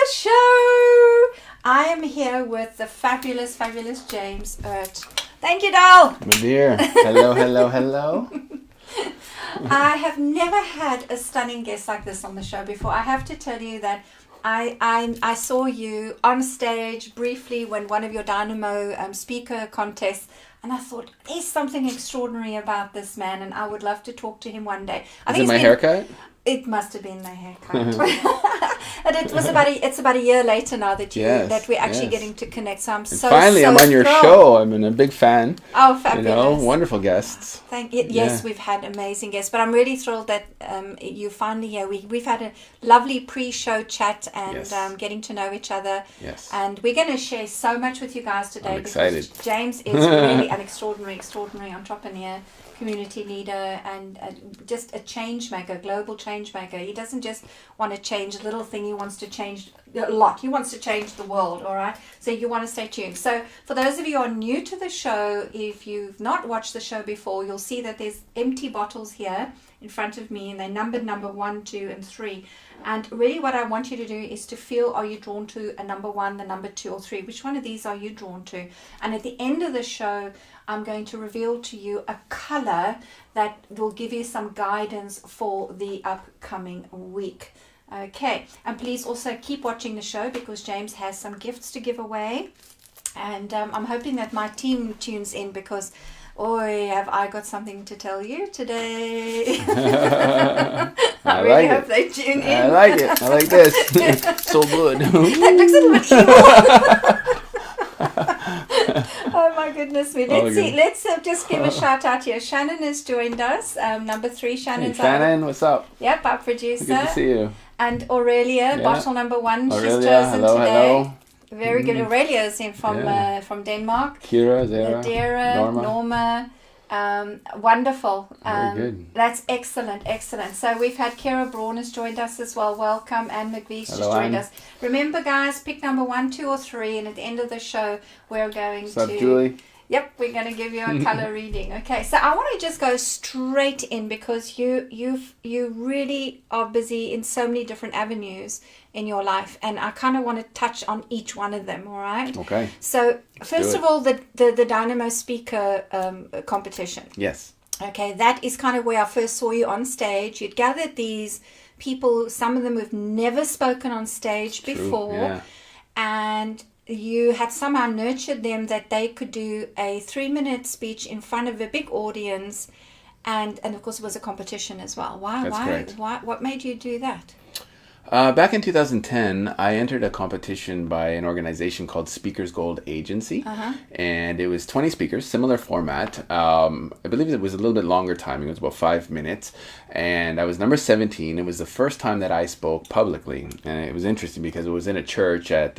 the show. I am here with the fabulous James Erdt. Thank you, doll. My dear. Hello. I have never had a stunning guest like this on the show before. I have to tell you that I saw you on stage briefly when one of your Dynamo speaker contests, and I thought, there's something extraordinary about this man, and I would love to talk to him one day. Is it my haircut? It must have been my haircut. And it's about a year later now that we're actually getting to connect. So I'm finally I'm on your show. I'm a big fan. Oh, fabulous! Wonderful guests. Thank you. Yes, we've had amazing guests, but I'm really thrilled that you're finally here. We've had a lovely pre-show chat and getting to know each other. Yes. And we're going to share so much with you guys today. I'm excited. James is really an extraordinary entrepreneur, community leader, and just a change maker, global change maker. He doesn't just want to change a little thing, he wants to change a lot. He wants to change the world, all right? So you want to stay tuned. So for those of you who are new to the show, if you've not watched the show before, you'll see that there's empty bottles here in front of me, and they're numbered number 1, 2, and 3. And really what I want you to do is to feel, are you drawn to a number 1, the number 2, or 3? Which one of these are you drawn to? And at the end of the show, I'm going to reveal to you a color that will give you some guidance for the upcoming week. Okay, and please also keep watching the show because James has some gifts to give away. And I'm hoping that my team tunes in because, have I got something to tell you today. I really hope they tune in. I like it. I like this. So good. That looks a little bit evil. Oh my goodness me. Let's just give a shout out here. Shannon has joined us. Number 3, Shannon's Shannon, what's up? Yep, our producer. Good to see you. And Aurelia, bottle number 1, Aurelia, she's chosen today. Hello. Very good. Aurelia is in from Denmark. Kira, Zara, Norma. Wonderful. Very good. That's excellent. So we've had Kira Braun has joined us as well. Welcome. Anne McVee's just joined us. Remember, guys, pick number 1, 2, or 3, and at the end of the show, we're going What's up, Julie? Yep, we're going to give you a color reading. Okay, so I want to just go straight in because you really are busy in so many different avenues in your life, and I kind of want to touch on each one of them. All right. Okay. So first of all, the Dynamo Speaker competition. Yes. Okay, that is kind of where I first saw you on stage. You'd gathered these people, some of them who've never spoken on stage before, and you had somehow nurtured them that they could do a 3-minute speech in front of a big audience, and of course it was a competition as well. What made you do that? Back in 2010, I entered a competition by an organization called Speakers Gold Agency, and it was 20 speakers, similar format. I believe it was a little bit longer timing. It was about 5 minutes, and I was number 17. It was the first time that I spoke publicly, and it was interesting because it was in a church at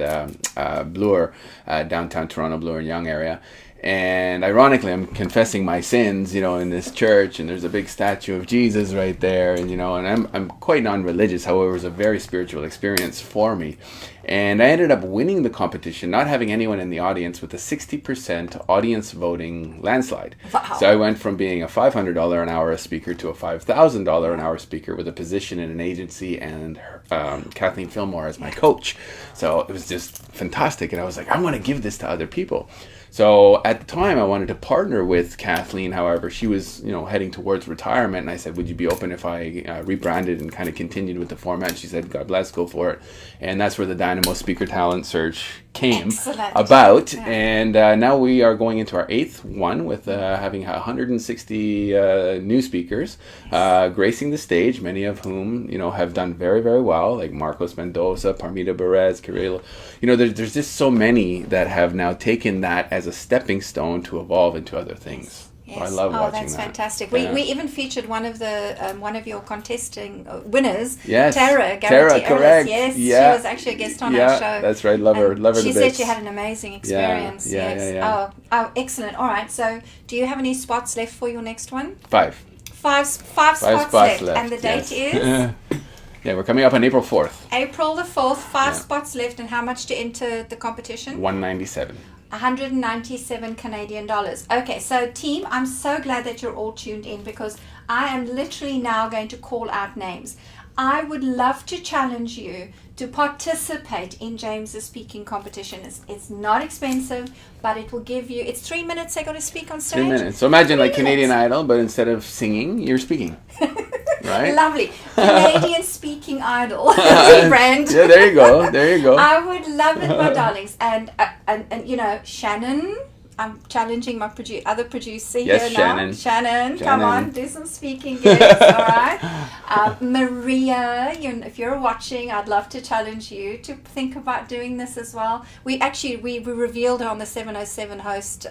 Bloor, downtown Toronto, Bloor and Yonge area. And ironically, I'm confessing my sins, in this church, and there's a big statue of Jesus right there, and and I'm quite non-religious. However, it was a very spiritual experience for me, and I ended up winning the competition, not having anyone in the audience, with a 60% audience voting landslide. Wow. So I went from being a $500 an hour speaker to a $5,000 an hour speaker with a position in an agency and Kathleen Fillmore as my coach. So it was just fantastic, and I was like, I want to give this to other people. So at the time, I wanted to partner with Kathleen. However, she was, heading towards retirement, and I said, "Would you be open if I rebranded and kind of continued with the format?" She said, "God bless, go for it." And that's where the Dynamo Speaker Talent Search came about. Yeah. And now we are going into our 8th one with having 160 new speakers gracing the stage, many of whom have done very, very well, like Marcos Mendoza, Parmita Perez, Kirill. There's just so many that have now taken that as a stepping stone to evolve into other things. Yes. So I love watching that. Oh, that's fantastic. We even featured one of your contesting winners, yes. Tara, correct. Yes, yeah. She was actually a guest on our show. That's right. Love her. She said she had an amazing experience. Yeah. Oh, excellent. All right. So, do you have any spots left for your next one? 5. Five spots left. And the date is? Yeah, we're coming up on April 4th. April the 4th, 5 spots left. And how much to enter the competition? $197. 197 Canadian dollars. Okay, so team, I'm so glad that you're all tuned in because I am literally now going to call out names. I would love to challenge you to participate in James's speaking competition. It's not expensive, but it will give you, it's 3 minutes they got to speak on stage. 3 minutes. So imagine 3 like Canadian minutes. Idol, but instead of singing, you're speaking. Right? Lovely. Canadian Speaking Idol. Rebrand. Yeah, there you go. There you go. I would love it, my darlings. And you know, Shannon, I'm challenging my other producer Yes, here Shannon. now. Shannon, come Shannon. on, do some speaking gigs, all right? Maria, if you're watching, I'd love to challenge you to think about doing this as well. We revealed her on the 707 host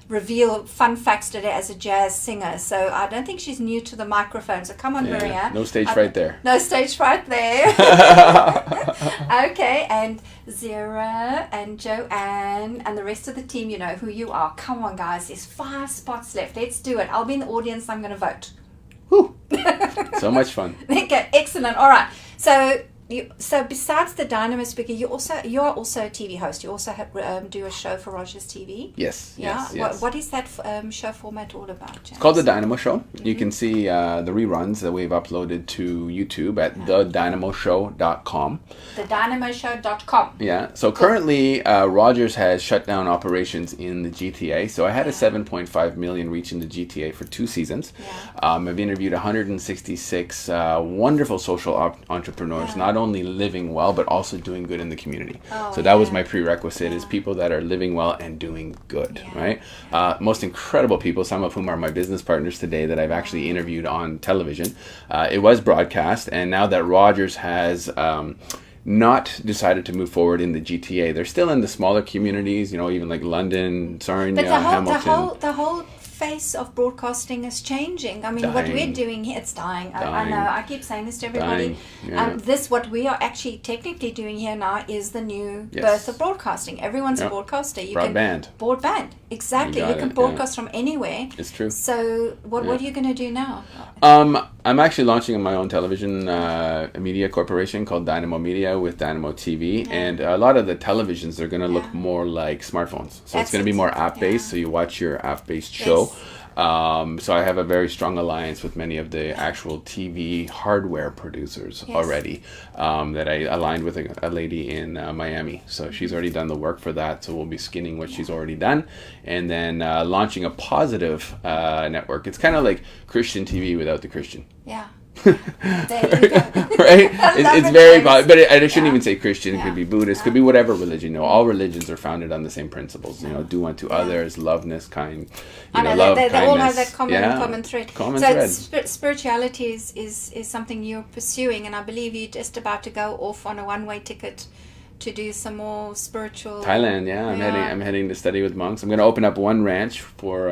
reveal fun facts today as a jazz singer. So I don't think she's new to the microphone. So come on, Maria. No stage fright there. No stage fright there. Okay, and Zara and Joanne and the rest of the team, you know who you are. Come on, guys. There's 5 spots left. Let's do it. I'll be in the audience. I'm going to vote. Whew. So much fun. Okay, excellent. All right. So besides the Dynamo speaker, you are also a TV host. You also do a show for Rogers TV. Yes. Yeah. Yes. What is that show format all about, James? It's called The Dynamo Show. Mm-hmm. You can see the reruns that we've uploaded to YouTube at thedynamoshow.com. Thedynamoshow.com. Yeah. So currently, Rogers has shut down operations in the GTA. So I had a 7.5 million reach in the GTA for 2 seasons. Yeah. I've interviewed 166 wonderful social entrepreneurs, not only living well, but also doing good in the community. So that was my prerequisite, is people that are living well and doing good, right? Most incredible people, some of whom are my business partners today that I've actually interviewed on television. It was broadcast, and now that Rogers has not decided to move forward in the GTA, they're still in the smaller communities, you know, even like London, Sarnia, But Hamilton. the whole face of broadcasting is changing. I mean, what we're doing here, it's dying. I know. I keep saying this to everybody. What we are actually technically doing here now is the new birth of broadcasting. Everyone's a broadcaster. Broadband. Exactly. You can broadcast from anywhere. It's true. So what are you going to do now? I'm actually launching my own television media corporation called Dynamo Media with Dynamo TV, and a lot of the televisions are going to look more like smartphones. So it's going to be more app-based, so you watch your app-based show. So I have a very strong alliance with many of the actual TV hardware producers already, that I aligned with a lady in Miami. So she's already done the work for that. So we'll be skinning what she's already done, and then launching a positive network. It's kind of like Christian TV without the Christian. Yeah. There you go. Right? It's very, but I shouldn't even say Christian. It could be Buddhist, could be whatever religion. You know, all religions are founded on the same principles. You know, do unto others, loveness, kind. Love, they kindness. all have that common thread. Thread. Spirituality is something you're pursuing, and I believe you're just about to go off on a one-way ticket to do some more spiritual. Thailand, I'm heading to study with monks. I'm going to open up one ranch for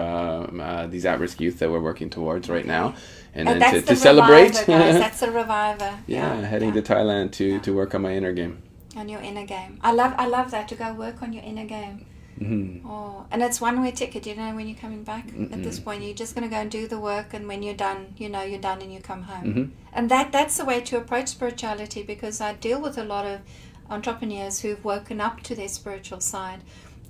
these at-risk youth that we're working towards right now. And then to celebrate. Guys. That's a reviver. Heading to Thailand to work on my inner game. On your inner game. I love that, to go work on your inner game. Mm-hmm. Oh, and it's one-way ticket, you know, when you're coming back. At this point, you're just going to go and do the work, and when you're done, you know you're done and you come home. Mm-hmm. And that's the way to approach spirituality, because I deal with a lot of entrepreneurs who've woken up to their spiritual side.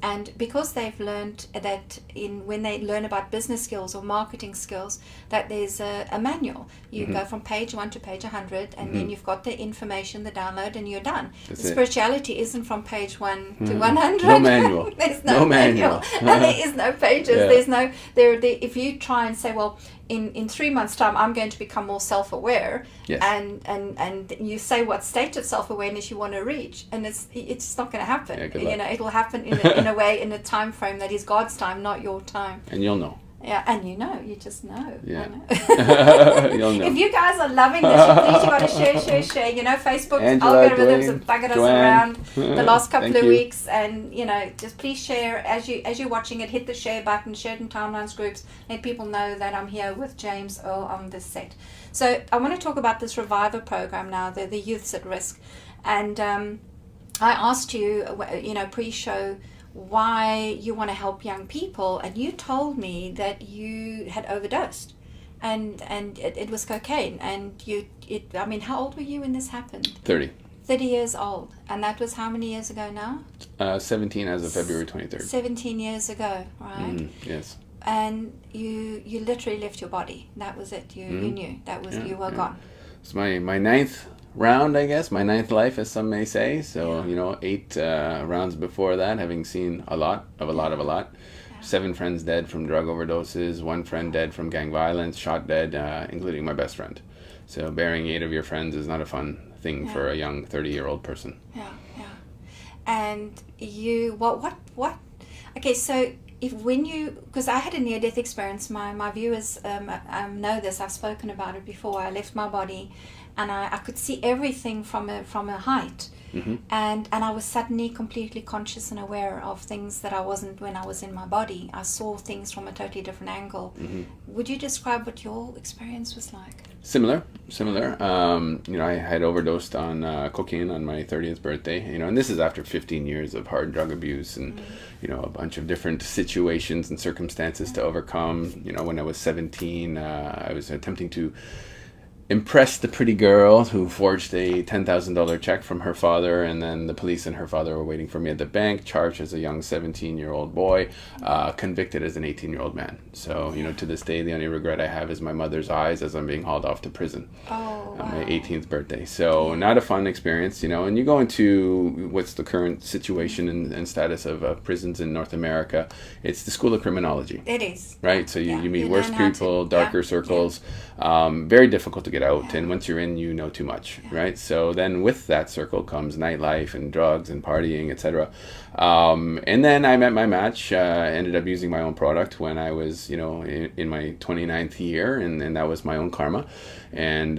And because they've learned that when they learn about business skills or marketing skills, that there's a manual. You go from page 1 to page 100, and then you've got the information, the download, and you're done. Spirituality isn't from page 1 to 100. No manual. There's no manual. And there is no pages. There's no if you try and say, well, in 3 months' time, I'm going to become more self-aware, and you say what state of self-awareness you want to reach, and it's not going to happen. It'll happen in a way, in a time frame that is God's time, not your time. And you'll know. Yeah, and you just know. Yeah. You'll know. If you guys are loving this, please, you got to share. You know, Facebook's algorithms have buggered us around the last couple of weeks, and just please share as you're watching it. Hit the share button, share it in timelines groups, let people know that I'm here with James Earl on this set. So I want to talk about this Reviver program now, the youths at risk, and I asked you, pre-show, why you want to help young people, and you told me that you had overdosed, and it was cocaine, and how old were you when this happened? 30 years old, and that was how many years ago now? 17 as of February 23rd. 17 years ago, right? Yes. And you literally left your body. That was it. You knew that was you were gone. It's my ninth round, I guess, my ninth life, as some may say. So, 8 rounds before that, having seen a lot. 7 friends dead from drug overdoses, 1 friend dead from gang violence, shot dead, including my best friend. So burying 8 of your friends is not a fun thing for a young 30-year-old person. Yeah. And you, what? Okay, so because I had a near-death experience, my viewers know this, I've spoken about it before. I left my body and I could see everything from a height. Mm-hmm. And I was suddenly completely conscious and aware of things that I wasn't when I was in my body. I saw things from a totally different angle. Mm-hmm. Would you describe what your experience was like? Similar. I had overdosed on cocaine on my 30th birthday, and this is after 15 years of hard drug abuse and, a bunch of different situations and circumstances to overcome. When I was 17, I was attempting to impressed the pretty girl who forged a $10,000 check from her father, and then the police and her father were waiting for me at the bank, charged as a young 17-year-old boy, convicted as an 18-year-old man. So, to this day, the only regret I have is my mother's eyes as I'm being hauled off to prison on my 18th birthday. So, not a fun experience, and you go into what's the current situation and status of prisons in North America. It's the school of criminology. It is. Right? So you meet worse people, darker circles, very difficult to get out, and once you're in, you know too much, right? So then with that circle comes nightlife and drugs and partying, etc. And then I met my match, ended up using my own product when I was, in my 29th year, and that was my own karma, and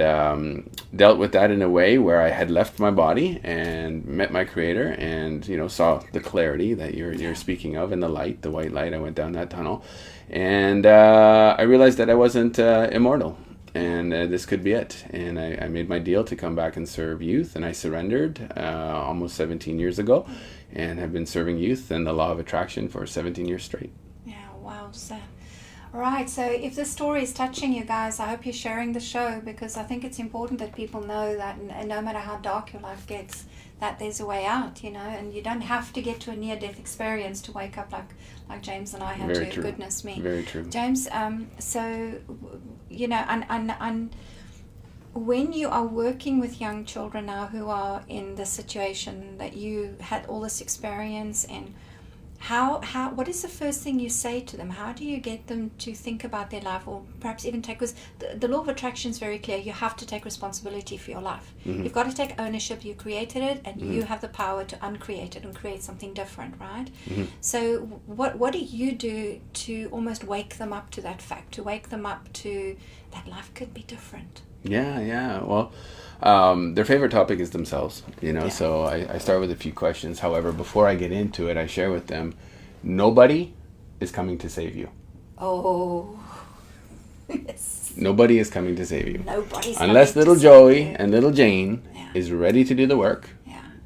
dealt with that in a way where I had left my body and met my creator and, saw the clarity that you're speaking of, and the light, the white light. I went down that tunnel, and I realized that I wasn't immortal. And this could be it. And I made my deal to come back and serve youth. And I surrendered almost 17 years ago and have been serving youth and the law of attraction for 17 years straight. Yeah, wow. Right, so if this story is touching you guys, I hope you're sharing the show, because I think it's important that people know that no matter how dark your life gets, that there's a way out, and you don't have to get to a near-death experience to wake up like James and I had Very to. true. Goodness me. Very true. James, so, and when you are working with young children now who are in the situation that you had all this experience in, what is the first thing you say to them? How do you get them to think about their life, or perhaps even because the law of attraction is very clear. You have to take responsibility for your life. Mm-hmm. You've got to take ownership. You created it, and you have the power to uncreate it and create something different, right? Mm-hmm. So what do you do to almost wake them up to that fact, to wake them up to that life could be different? Yeah. Well, their favorite topic is themselves, so I start with a few questions. However, before I get into it, I share with them, nobody is coming to save you. Oh, yes. Nobody is coming to save you. Nobody's Unless coming little to Joey save you. and little Jane is ready to do the work,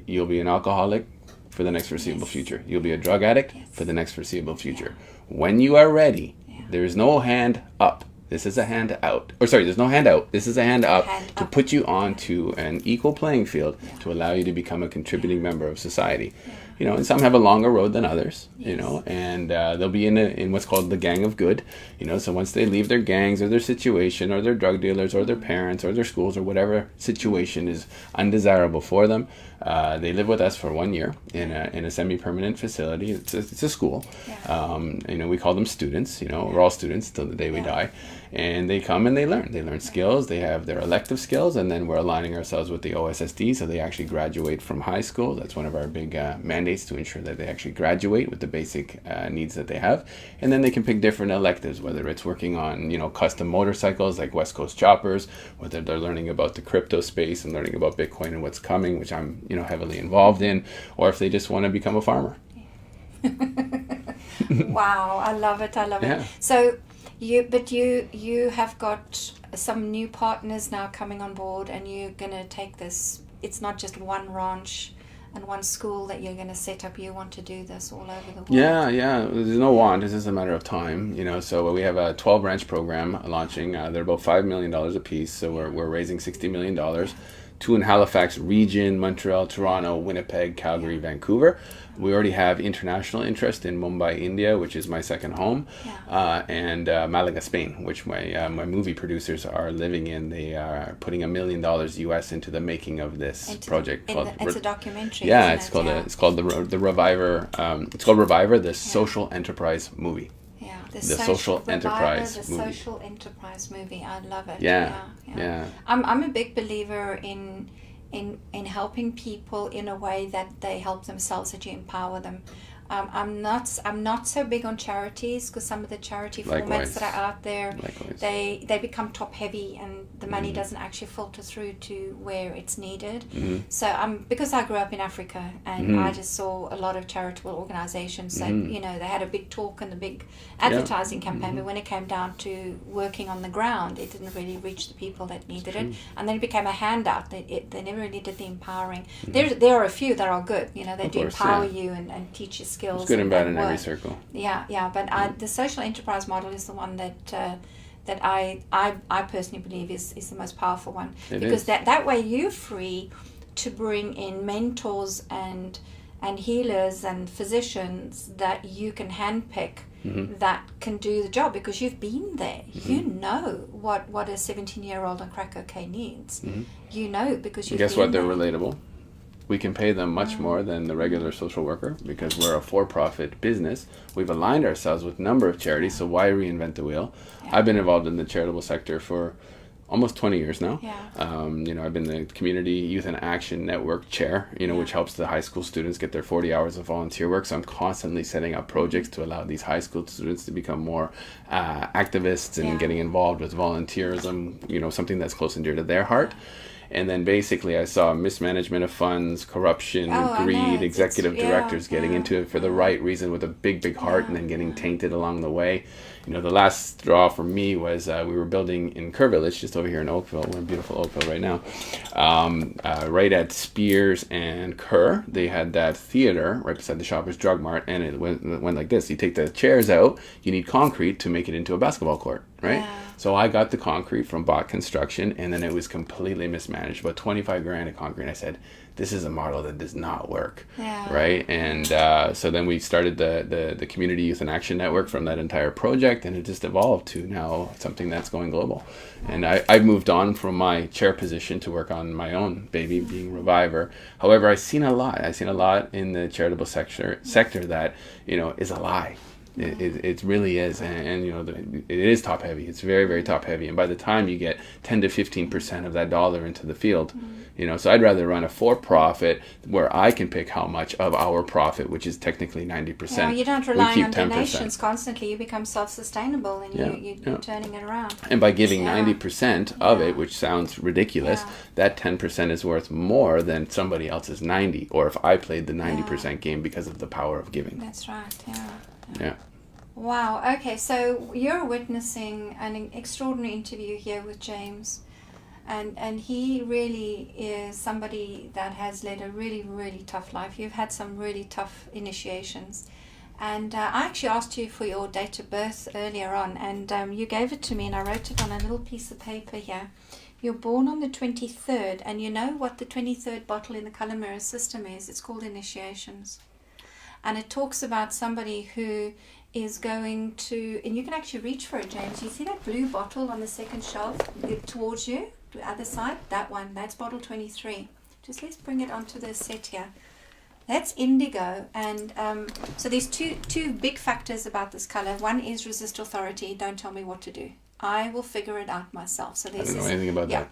you'll be an alcoholic for the next foreseeable future. You'll be a drug addict for the next foreseeable future. When you are ready, there is no hand up. This is a hand out. There's no hand out. This is a hand up to put you onto an equal playing field to allow you to become a contributing member of society. And some have a longer road than others, and they'll be in what's called the gang of good, so once they leave their gangs or their situation or their drug dealers or their parents or their schools or whatever situation is undesirable for them, they live with us for 1 year in a semi-permanent facility. It's a school. We call them students, we're all students till the day we die. And they come and they learn skills. They have their elective skills, and then we're aligning ourselves with the OSSD, so they actually graduate from high school. That's one of our big mandates, to ensure that they actually graduate with the basic needs that they have. And then they can pick different electives, whether it's working on custom motorcycles like West Coast choppers, whether they're learning about the crypto space and learning about Bitcoin and what's coming, which I'm heavily involved in, or if they just want to become a farmer. Wow, I love it. So you have got some new partners now coming on board, and you're going to take this. It's not just one ranch and one school that you're going to set up. You want to do this all over the world. Yeah. There's no want. It's just a matter of time. So we have a 12 ranch program launching. They're about $5 million a piece. So we're raising $60 million 2 in Halifax region, Montreal, Toronto, Winnipeg, Calgary, Vancouver. We already have international interest in Mumbai, India, which is my second home, and Malaga, Spain, which my movie producers are living in. They are putting $1 million US into the making of this project. It's a documentary. Yeah, it's called the Reviver. It's called Reviver, the social enterprise movie. Yeah, the social enterprise movie. The social enterprise movie. I love it. Yeah. I'm a big believer in helping people in a way that they help themselves, that you empower them. I'm not so big on charities, because some of the charity formats that are out there, they become top heavy, and the money doesn't actually filter through to where it's needed. So because I grew up in Africa, and I just saw a lot of charitable organizations that they had a big talk and a big advertising campaign, but when it came down to working on the ground, it didn't really reach the people that needed it, and then it became a handout. They never really did the empowering. There are a few that are good, they do empower you and teach you skills. It's good and bad in every circle. But the social enterprise model is the one that I personally believe is the most powerful one. Because that way you're free to bring in mentors and healers and physicians that you can handpick that can do the job, because you've been there. You know what a 17-year-old on crack cocaine needs. Because you've Guess what? They're relatable. We can pay them much more than the regular social worker, because we're a for-profit business. We've aligned ourselves with a number of charities, so why reinvent the wheel? I've been involved in the charitable sector for almost 20 years now. I've been the Community Youth and Action Network chair, which helps the high school students get their 40 hours of volunteer work. So I'm constantly setting up projects to allow these high school students to become more activists and getting involved with volunteerism, something that's close and dear to their heart. And then basically I saw mismanagement of funds, corruption, greed, executive directors getting into it for the right reason with a big heart, and then getting tainted along the way. The last straw for me was we were building in Kerr Village, just over here in Oakville. We're in beautiful Oakville right now. Right at Spears and Kerr, they had that theater right beside the Shoppers Drug Mart, and it went like this. You take the chairs out, you need concrete to make it into a basketball court, right? So I got the concrete from Bot Construction, and then it was completely mismanaged. About $25,000 of concrete. I said, this is a model that does not work, right? And so then we started the Community Youth and Action Network from that entire project, and it just evolved to now something that's going global. And I've moved on from my chair position to work on my own baby, being Reviver. However, I've seen a lot in the charitable sector that is a lie. It really is, and it is top heavy. It's very, very top heavy, and by the time you get 10 to 15% of that dollar into the field, so I'd rather run a for-profit where I can pick how much of our profit, which is technically 90%. You don't rely on donations constantly. You become self-sustainable, and you're turning it around. And by giving 90% of it, which sounds ridiculous, that 10% is worth more than somebody else's 90, or if I played the 90% game because of the power of giving. That's right. Yeah. Wow. Okay, so you're witnessing an extraordinary interview here with James, and he really is somebody that has led a really, really tough life. You've had some really tough initiations, and I actually asked you for your date of birth earlier on, and you gave it to me, and I wrote it on a little piece of paper here. You're born on the 23rd, and you know what the 23rd bottle in the color mirror system is? It's called initiations. And it talks about somebody who is going to, and you can actually reach for it, James. You see that blue bottle on the second shelf towards you, the other side? That one, that's bottle 23. Just let's bring it onto the set here. That's indigo, and so there's two big factors about this color. One is resist authority. Don't tell me what to do. I will figure it out myself. So there's I don't know anything about that.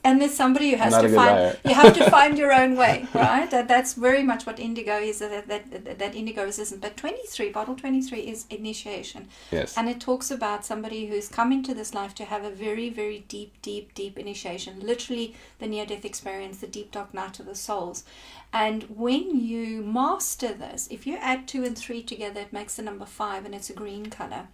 And there's somebody who has to find. You have to find your own way, right? That's very much what indigo is. That indigo resistant. But bottle 23 is initiation. Yes. And it talks about somebody who's come into this life to have a very, very deep initiation. Literally, the near-death experience, the deep dark night of the souls. And when you master this, if you add 2 and 3 together, it makes the number 5, and it's a green color.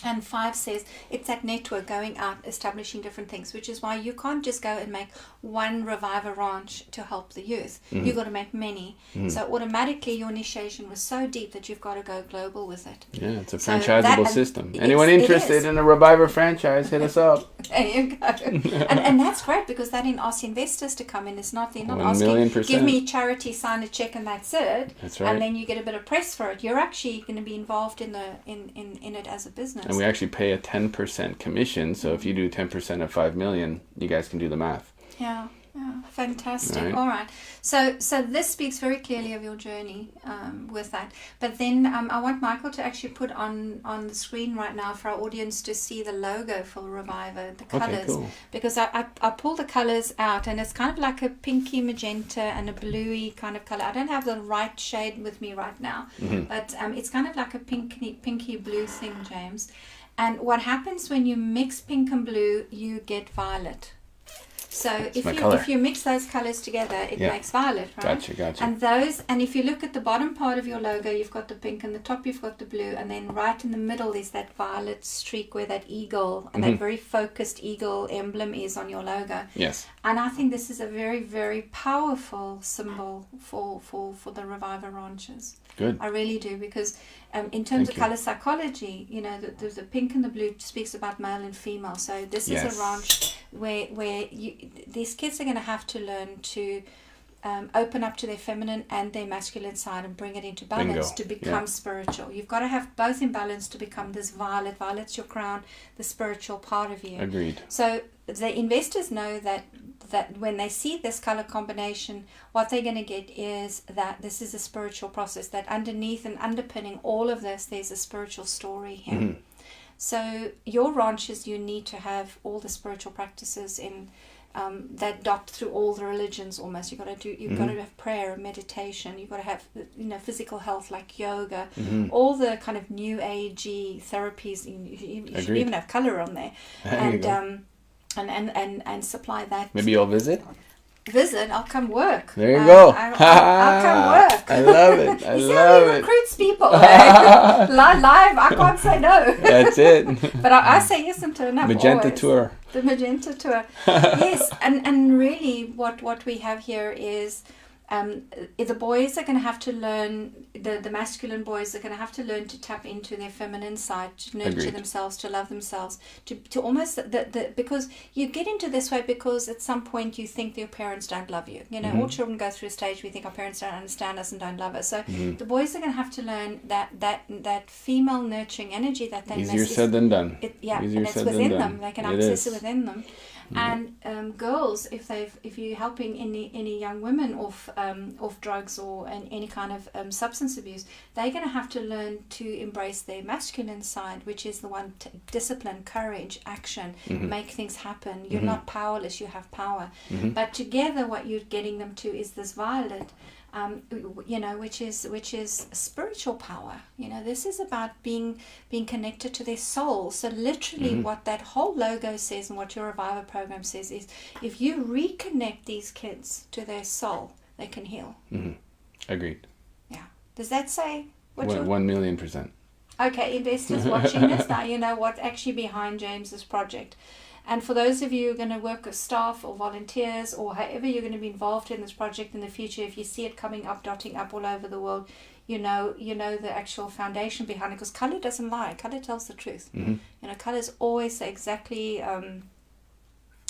And 5 says it's that network going out, establishing different things, which is why you can't just go and make one Reviver Ranch to help the youth. Mm-hmm. You've got to make many. So automatically your initiation was so deep that you've got to go global with it. Yeah, it's a So franchisable that- system. it Anyone is. interested in a Reviver franchise, hit us up. There you go. and that's great, because that asks investors to come in. It's not, they're not 1,000,000%. asking, give me charity, sign a check and that's it. That's right. And then you get a bit of press for it. You're actually going to be involved in it as a business. And we actually pay a 10% commission. So if you do 10% of 5 million, you guys can do the math. Yeah, fantastic. Right. All right. So this speaks very clearly of your journey with that. But then I want Michael to actually put on the screen right now for our audience to see the logo for Reviver, the colours. Okay, cool. Because I pull the colours out, and it's kind of like a pinky magenta and a bluey kind of colour. I don't have the right shade with me right now, but it's kind of like a pinky blue thing, James. And what happens when you mix pink and blue, you get violet. So if you mix those colours together, it makes violet, right? Gotcha. And if you look at the bottom part of your logo, you've got the pink, and the top you've got the blue, and then right in the middle is that violet streak where that eagle and that very focused eagle emblem is on your logo. Yes. And I think this is a very, very powerful symbol for the Reviver Ranches. Good. I really do, because in terms of colour psychology, the pink and the blue speaks about male and female. So this is a ranch where these kids are going to have to learn to open up to their feminine and their masculine side and bring it into balance to become spiritual. You've got to have both in balance to become this violet. Violet's your crown, the spiritual part of you. Agreed. So the investors know that when they see this color combination, what they're going to get is that this is a spiritual process, that underneath and underpinning all of this, there's a spiritual story here. So your ranches, you need to have all the spiritual practices in that dot through all the religions almost. You've got to have prayer and meditation. You've got to have physical health like yoga, all the kind of new agey therapies. You should even have color on there. And supply that. Maybe you'll visit? I'll come work. There you go. I'll come work. I love it. I you see love how he it. recruits people. Eh? Live, I can't say no. That's it. But I say yes and turn up. Magenta always. tour. The Magenta tour. Yes, and really what we have here is the boys are going to have to learn, the masculine boys are going to have to learn to tap into their feminine side, to nurture themselves, to love themselves, to almost, because you get into this way because at some point you think your parents don't love you. All children go through a stage where we think our parents don't understand us and don't love us. So the boys are going to have to learn that female nurturing energy that they miss. Easier said than done. And it's within them. They can access it within them. And girls, if you're helping any young women off drugs or any kind of substance abuse, they're going to have to learn to embrace their masculine side, which is the one discipline, courage, action, make things happen. You're not powerless, you have power. But together, what you're getting them to is this violet. Which is spiritual power. This is about being connected to their soul. So literally what that whole logo says and what your Reviver program says is, if you reconnect these kids to their soul, they can heal. Agreed. Yeah. Does that say what 1,000,000%. Okay, investors watching this, now you know what's actually behind James's project. And for those of you who are going to work with staff or volunteers or however you're going to be involved in this project in the future, if you see it coming up, dotting up all over the world, you know the actual foundation behind it, because color doesn't lie. Color tells the truth. Colors always say exactly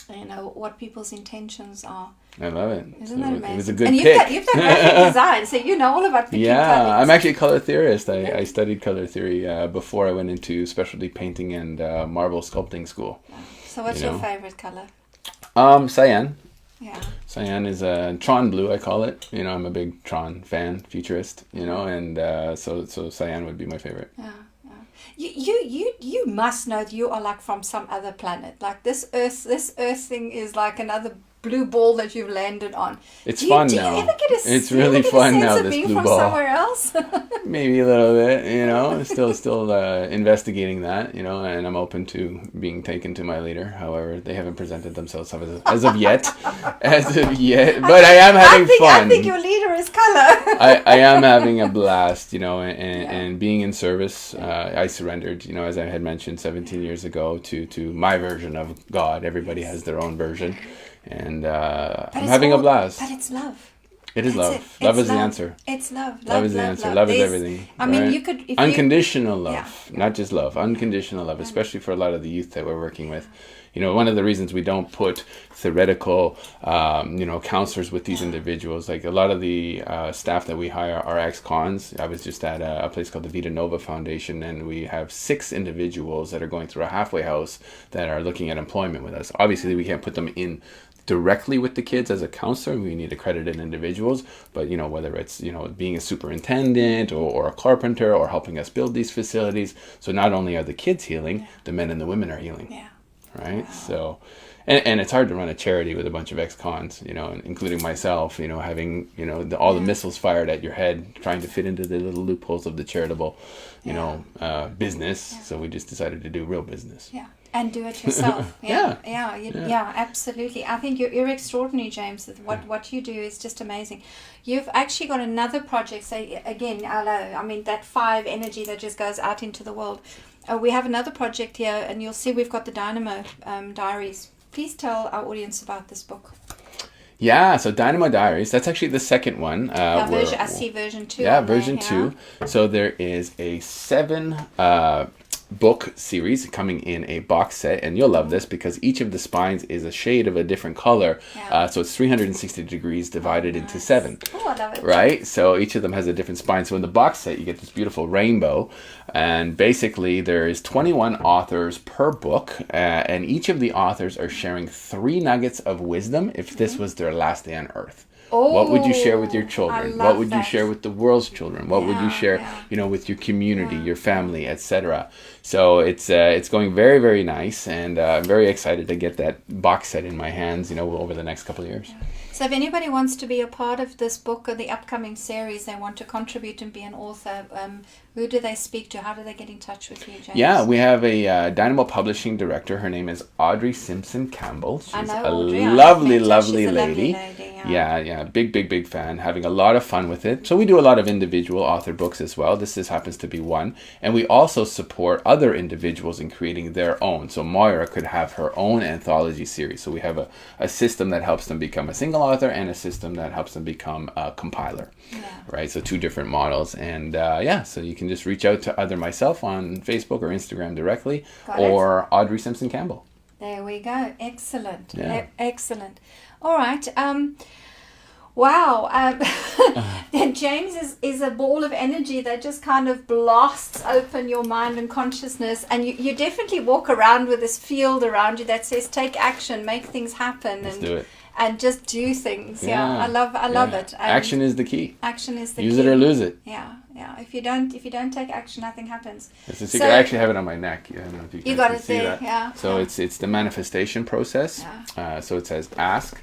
what people's intentions are. I love it. Isn't that amazing? It was a good and pick. You've done graphic design, so you know all about picking colors. I'm actually a color theorist. I studied color theory before I went into specialty painting and marble sculpting school. So what's your favorite color? Cyan. Yeah. Cyan is a Tron blue, I call it. I'm a big Tron fan, futurist, and so cyan would be my favorite. Yeah. You must know that you are like from some other planet. Like this Earth thing is like another blue ball that you've landed on. It's fun now. Do you ever get a, it's really fun now, this being blue from ball. somewhere else? Maybe a little bit, you know. Still investigating that, you know, and I'm open to being taken to my leader. However, they haven't presented themselves as of yet. But I am having fun. I think your leader is Color. I am having a blast, you know, and being in service. I surrendered, you know, as I had mentioned 17 years ago to my version of God. Everybody has their own version, and I'm having a blast. But it's love. It is love. Love is the answer. It's love. Love is the answer. Love is everything. I mean, right? you could... Unconditional love. Not just love. Unconditional love, especially for a lot of the youth that we're working with. You know, one of the reasons we don't put theoretical, you know, counselors with these individuals, like a lot of the staff that we hire are ex-cons. I was just at a place called the Vita Nova Foundation, and we have 6 individuals that are going through a halfway house that are looking at employment with us. Obviously, we can't put them in directly with the kids as a counselor. We need accredited individuals, but you know, whether it's, you know, being a superintendent or a carpenter or helping us build these facilities. So not only are the kids healing, the men and the women are healing. Yeah. Right. Wow. So, and it's hard to run a charity with a bunch of ex-cons, you know, including myself, you know, having, you know, all the missiles fired at your head, trying to fit into the little loopholes of the charitable, you know, business. Yeah. So we just decided to do real business. Yeah. And do it yourself. Yeah, absolutely. I think you're extraordinary, James. What you do is just amazing. You've actually got another project. So again, I mean, that 5 energy that just goes out into the world. We have another project here, and you'll see we've got the Dynamo Diaries. Please tell our audience about this book. Yeah, so Dynamo Diaries, that's actually the second one. I see version 2. Yeah, version 2. So there is a 7 book series coming in a box set, and you'll love this because each of the spines is a shade of a different color. So it's 360 degrees divided into 7. Oh, I love it. Right? So each of them has a different spine. So in the box set, you get this beautiful rainbow, and basically there is 21 authors per book, and each of the authors are sharing 3 nuggets of wisdom if this was their last day on earth. Oh, what would you share with your children? What would that. you share with the world's children? What would you share, you know, with your community, your family, etc.? So it's going very, very nice, and I'm very excited to get that box set in my hands, you know, over the next couple of years. So if anybody wants to be a part of this book or the upcoming series, they want to contribute and be an author, who do they speak to? How do they get in touch with you, James? Yeah, we have a Dynamo Publishing director. Her name is Audrey Simpson Campbell. She's a lovely lady. Yeah, big fan. Having a lot of fun with it. So we do a lot of individual author books as well. This happens to be one. And we also support other individuals in creating their own. So Moira could have her own anthology series. So we have a system that helps them become a single author and a system that helps them become a compiler. Right? So 2 different models. And so you can just reach out to either myself on Facebook or Instagram directly, or Audrey Simpson Campbell. There we go. Excellent. Excellent. All right. Wow. James is a ball of energy that just kind of blasts open your mind and consciousness, and you definitely walk around with this field around you that says take action, make things happen. Let's do it. And just do things. I love it. And action is the key. Action is the key. Use it or lose it. Yeah. If you don't take action, nothing happens. It's a secret. I actually have it on my neck. I don't know if you got can it see there. that. So it's the manifestation process. So it says ask,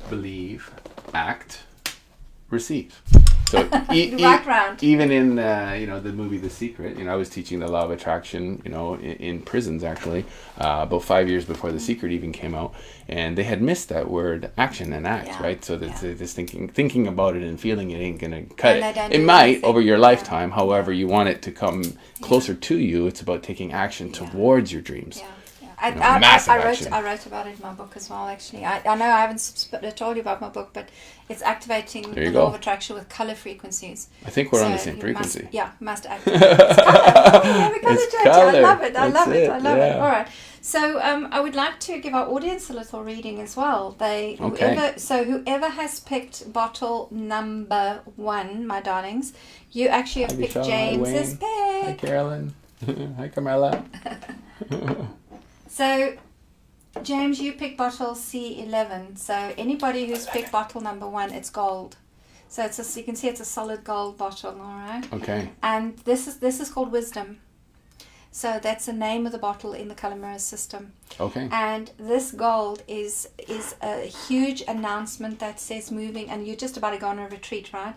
believe, act, receive. So even in the movie The Secret, you know, I was teaching the law of attraction, you know, in prisons actually, about 5 years before The Secret even came out, and they had missed that word action and act, right? So this thinking about it and feeling it ain't gonna cut it. It might over your lifetime. However, you want it to come closer to you. It's about taking action towards your dreams. I wrote about it in my book as well, actually. I know I haven't told you about my book, but it's activating the law of attraction with color frequencies. I think we're on the same frequency. Must activate. It's color. It's color. I love it. All right. So I would like to give our audience a little reading as well. Whoever has picked bottle number 1, my darlings, you actually have picked James's pick. Hi, Carolyn. Hi, Carmela. So, James, you pick bottle C11. So, anybody who's picked bottle number 1, it's gold. So, you can see it's a solid gold bottle, all right? Okay. And this is called wisdom. So that's the name of the bottle in the color mirror system. Okay. And this gold is a huge announcement that says moving, and you're just about to go on a retreat, right?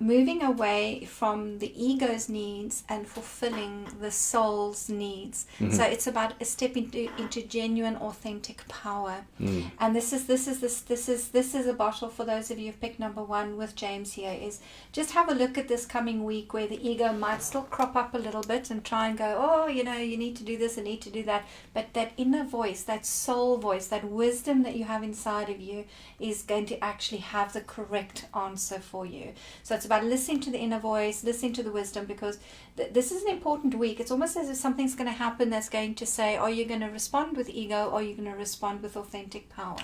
Moving away from the ego's needs and fulfilling the soul's needs. So it's about a step into genuine, authentic power. And this is a bottle for those of you who've picked number 1 with James here. Is just have a look at this coming week where the ego might still crop up a little bit and try and go, oh, you need to do this and need to do that, but that inner voice, that soul voice, that wisdom that you have inside of you is going to actually have the correct answer for you. So it's about listening to the inner voice, listening to the wisdom, because this is an important week. It's almost as if something's going to happen that's going to say, are you going to respond with ego, or are you going to respond with authentic power?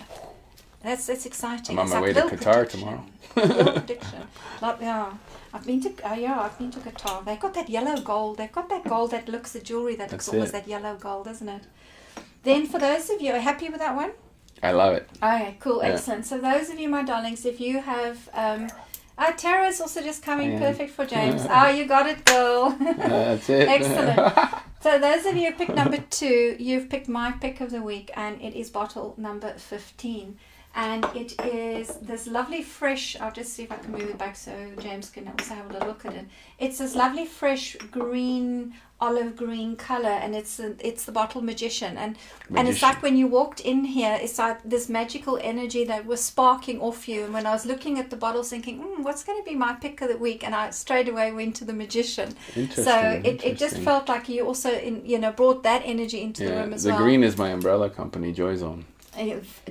That's exciting. I'm on my way to Qatar tomorrow. Little prediction. I've been to Qatar. They've got that yellow gold. They've got that gold that looks, the jewelry that looks almost that yellow gold, isn't it? Then for those of you, are happy with that one? I love it. Okay, cool, excellent. So those of you, my darlings, if you have... Tara's also just coming, perfect for James. You got it, girl. That's it. Excellent. So those of you who picked number 2, you've picked my pick of the week, and it is bottle number 15. And it is this lovely fresh, I'll just see if I can move it back so James can also have a little look at it. It's this lovely fresh green, olive green color, and it's the bottle Magician. And it's like when you walked in here, it's like this magical energy that was sparking off you. And when I was looking at the bottles thinking, what's going to be my pick of the week? And I straight away went to the Magician. So it just felt like you also brought that energy into the room as well. The green is my umbrella company, Joy Zone.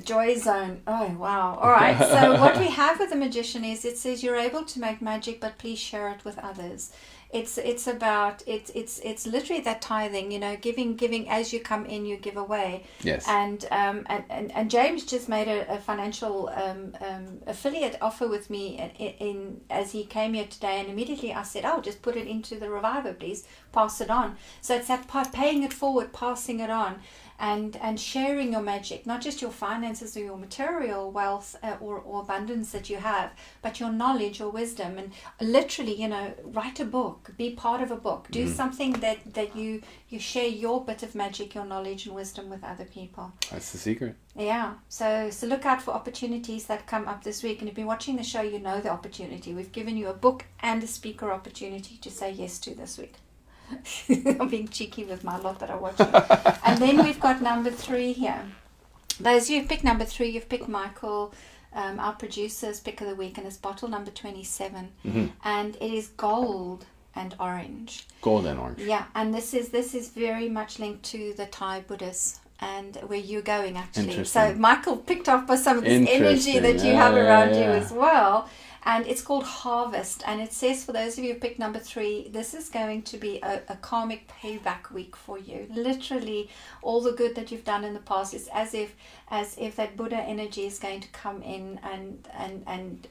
Joy Zone. Oh wow. All right, so what we have with the Magician is it says you're able to make magic, but please share it with others. It's literally that tithing, giving as you come in, you give away. Yes. And James just made a financial affiliate offer with me in as he came here today, and immediately I said, just put it into the Reviver, please, pass it on. So it's that part, paying it forward, passing it on. And sharing your magic, not just your finances or your material wealth or abundance that you have, but your knowledge, your wisdom, and literally, write a book, be part of a book, do something that you share your bit of magic, your knowledge and wisdom with other people. That's the secret. Yeah. So look out for opportunities that come up this week. And if you've been watching the show, you know the opportunity. We've given you a book and a speaker opportunity to say yes to this week. I'm being cheeky with my lot that are watching. And then we've got number 3 here. Those of you who've picked number 3, you've picked Michael, our producer's pick of the week, and it's bottle number 27. And it is gold and orange. Gold and orange. Yeah, and this is very much linked to the Thai Buddhists and where you're going actually. So Michael picked up by some of this energy that you have around you as well. And it's called Harvest, and it says for those of you who picked number 3, this is going to be a karmic payback week for you. Literally, all the good that you've done in the past, it's as if that Buddha energy is going to come in and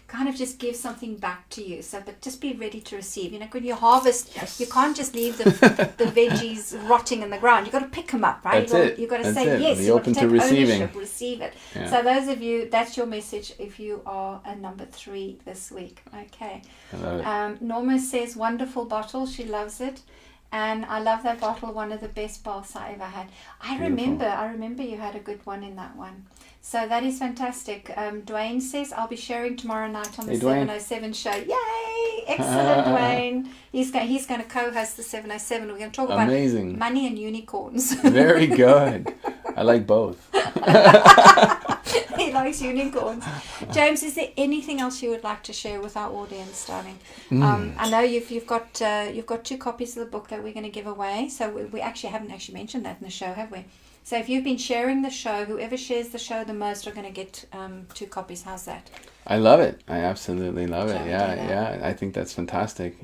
kind of just give something back to you. So, but just be ready to receive. When you harvest, you can't just leave the veggies rotting in the ground. You've got to pick them up, right? You've got to say yes. You've got to take ownership, receive it. Yeah. So those of you, that's your message if you are a number 3 this week. Okay. I love it. Norma says, wonderful bottle. She loves it. And I love that bottle, one of the best baths I ever had. I remember you had a good one in that one. So that is fantastic. Dwayne says, I'll be sharing tomorrow night on the 707 show. Yay! Excellent, Dwayne. He's going to co-host the 707. We're going to talk about money and unicorns. Very good. I like both. He likes unicorns. James, is there anything else you would like to share with our audience, darling? I know you've got 2 copies of the book that we're going to give away. So we actually haven't mentioned that in the show, have we? So if you've been sharing the show, whoever shares the show the most are going to get 2 copies. How's that? I love it. I absolutely love it. Yeah. I think that's fantastic.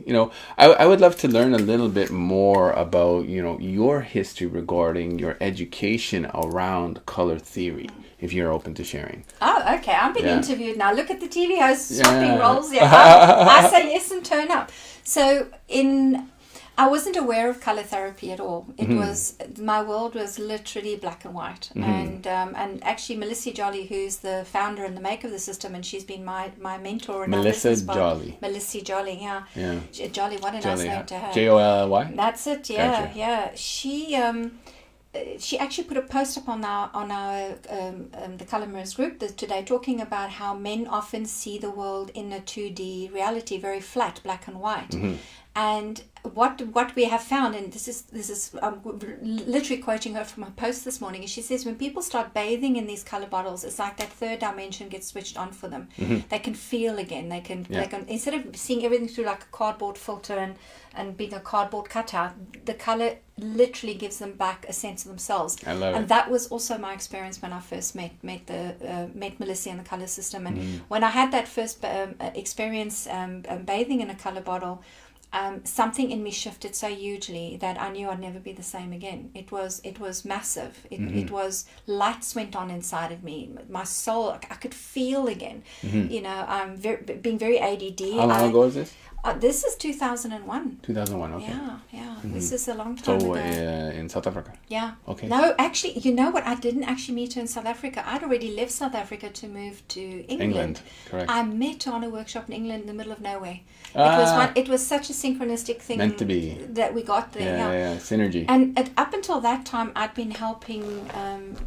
I would love to learn a little bit more about, your history regarding your education around color theory, if you're open to sharing. Oh, okay. I'm being interviewed now. Look at the TV host swapping roles. Yeah. I say yes and turn up. So I wasn't aware of color therapy at all. It was, my world was literally black and white. And actually Melissa Jolly, who's the founder and the maker of the system, and she's been my mentor. And Melissa Jolly. Melissa Jolly, yeah. Jolly, what a nice name to have. Jolly. That's it, yeah, Gotcha. yeah. She actually put a post up on our the Color Mirrors group today, talking about how men often see the world in a 2D reality, very flat, black and white. And what we have found, and this is literally quoting her from her post this morning, is she says when people start bathing in these color bottles, it's like that third dimension gets switched on for them. They can feel again. They can instead of seeing everything through like a cardboard filter and being a cardboard cutout, the color literally gives them back a sense of themselves. I love and it. that was also my experience when I first met Melissa and the color system. And when I had that first experience bathing in a color bottle, something in me shifted so hugely that I knew I'd never be the same again. It was massive. It was, lights went on inside of me. My soul, I could feel again. You know, I'm being very ADD. How long ago was this? This is 2001. 2001, okay. Yeah. This is a long time ago. In South Africa? Yeah. Okay. No, actually, you know what? I didn't actually meet her in South Africa. I'd already left South Africa to move to England. Correct. I met her on a workshop in England in the middle of nowhere. It was such a synchronistic thing. Meant to be. That we got there. Yeah, synergy. And up until that time, I'd been helping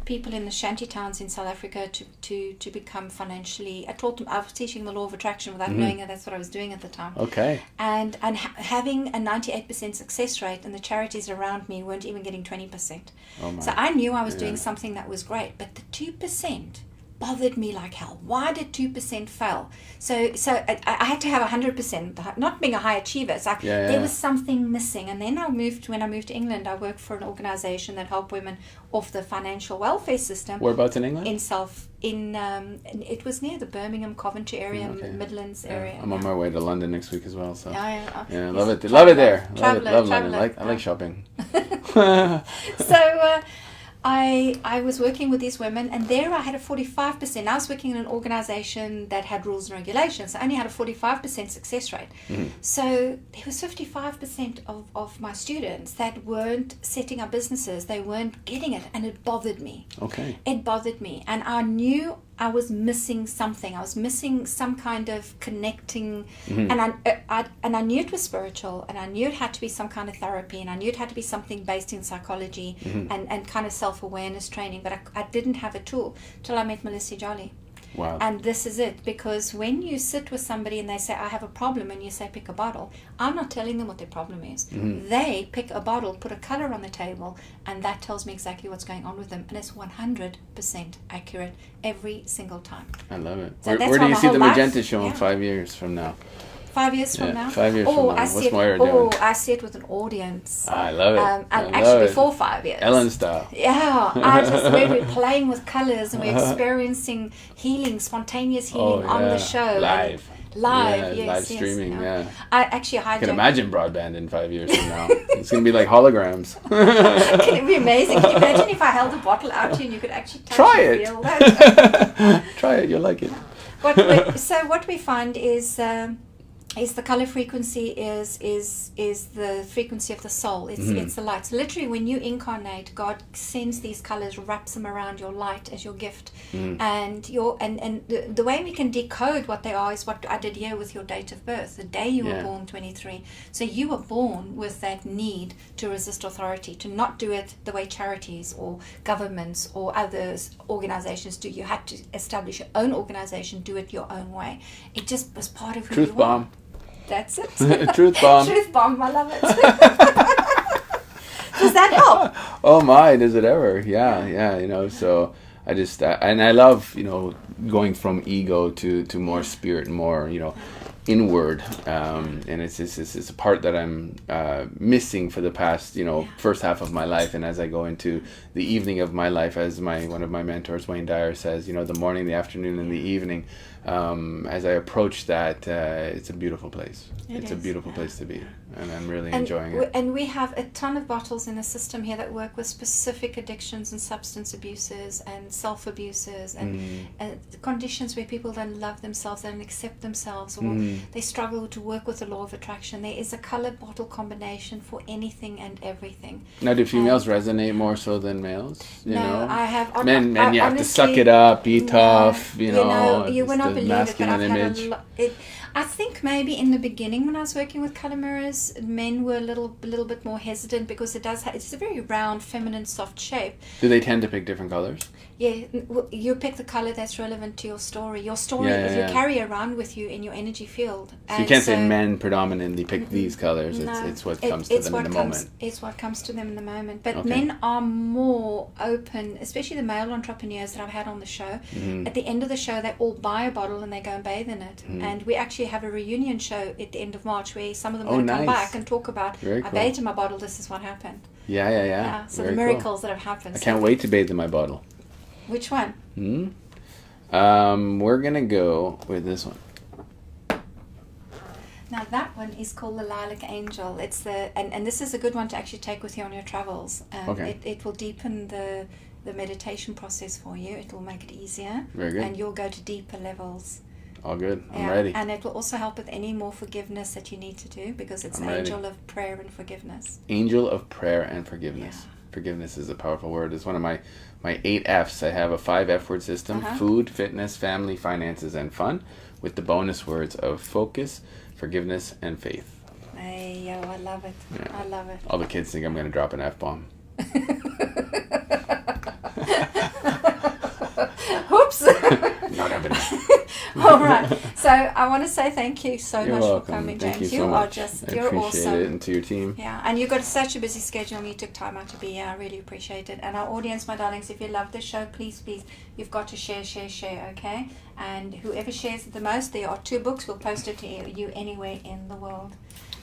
people in the shanty towns in South Africa to become financially. I was teaching the law of attraction without knowing that that's what I was doing at the time. Okay. And having a 98% success rate, and the charities around me weren't even getting 20%. Oh my. So I knew I was doing something that was great, but the 2% bothered me like hell. Why did 2% fail? So I had to have 100%. Not being a high achiever, it's like there was something missing. And then when I moved to England, I worked for an organization that helped women off the financial welfare system. Whereabouts in England? It was near the Birmingham, Coventry area, Midlands area. I'm on my way to London next week as well. So yeah, love it. Love it there. Traveler, Love London. I like shopping. So I was working with these women, and there I had a 45%. I was working in an organization that had rules and regulations. I only had a 45% success rate. So there was 55% of my students that weren't setting up businesses. They weren't getting it, and it bothered me. Okay. It bothered me, and I knew I was missing something. I was missing some kind of connecting, and I knew it was spiritual, and I knew it had to be some kind of therapy, and I knew it had to be something based in psychology and kind of self-awareness training, but I didn't have a tool till I met Melissa Jolly. Wow. And this is it, because when you sit with somebody and they say, I have a problem, and you say, pick a bottle, I'm not telling them what their problem is. They pick a bottle, put a color on the table, and that tells me exactly what's going on with them. And it's 100% accurate every single time. I love it. So Where do you see the Magenta show in 5 years from now? 5 years from now? 5 years from now. What's Moira doing? I see it with an audience. I love it. And actually before 5 years. Ellen style. Yeah. We're playing with colours, and we're experiencing healing, spontaneous healing on the show. Live. Yes. Live streaming, I actually I can imagine broadband in 5 years from now. It's going to be like holograms. Can it be amazing? Can you imagine if I held a bottle out to you and you could actually touch Try and it. feel that? Try it, you'll like it. So what we find is the color frequency is the frequency of the soul. It's the light. So literally, when you incarnate, God sends these colors, wraps them around your light as your gift, and the way we can decode what they are is what I did here with your date of birth, the day you were born, 23. So you were born with that need to resist authority, to not do it the way charities or governments or other organizations do. You had to establish your own organization, do it your own way. It just was part of who Truth you bomb. were. That's it. Truth bomb. Truth bomb. I love it. Does that help? Oh my, does it ever? Yeah. So I just and I love going from ego to more spirit and more inward, and it's a part that I'm missing for the past first half of my life, and as I go into the evening of my life, as one of my mentors, Wayne Dyer, says, the morning, the afternoon, and the evening, as I approach that, it's a beautiful place. It's a is, beautiful place to be, and I'm really And enjoying it. And we have a ton of bottles in the system here that work with specific addictions and substance abuses and self-abuses and conditions where people don't love themselves, they don't accept themselves, or they struggle to work with the law of attraction. There is a color bottle combination for anything and everything. Now, do females resonate more so than males? You know? I have... Men, you have to suck honestly, it up, be tough, you know. You will it's not the believe it, but masculine I've image. had a lot... I think maybe in the beginning when I was working with color mirrors, men were a little bit more hesitant because it's a very round, feminine, soft shape. Do they tend to pick different colors? Yeah, you pick the color that's relevant to your story. Your story, Yeah, you carry around with you in your energy field. So you can't say men predominantly pick these colors. No, It's what comes to them in the moment. It's what comes to them in the moment. But Okay. men are more open, especially the male entrepreneurs that I've had on the show. At the end of the show, they all buy a bottle and they go and bathe in it. And we actually have a reunion show at the end of March where some of them are going to come nice. back and talk about, Very I cool. bathed in my bottle, this is what happened. Yeah. So Very the cool. miracles that have happened. I can't wait to bathe in my bottle. Which one? We're gonna go with this one. Now that one is called the Lilac Angel. It's and this is a good one to actually take with you on your travels. Okay. It will deepen the meditation process for you. It will make it easier. Very good. And you'll go to deeper levels. All good. I'm Yeah, ready. And it will also help with any more forgiveness that you need to do because it's I'm an ready. angel of prayer and forgiveness. Angel of prayer and forgiveness. Yeah. Forgiveness is a powerful word. It's one of my 8 F's. I have a 5 F word system: food, fitness, family, finances, and fun, with the bonus words of focus, forgiveness, and faith. Hey, yo, I love it. Yeah. I love it. All the kids think I'm going to drop an F-bomb. Oops. Not happening. All right. So I want to say thank you so You're much welcome. for coming, Thank James. you so are much. just, I you're appreciate awesome. it, and to your team. Yeah, and you've got such a busy schedule and you took time out to be here. I really appreciate it. And our audience, my darlings, if you love this show, please, you've got to share, okay? And whoever shares it the most, there are 2 books. We'll post it to you anywhere in the world.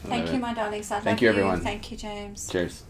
Thank you, my darlings. I love Thank you, everyone. Thank you, James. Cheers.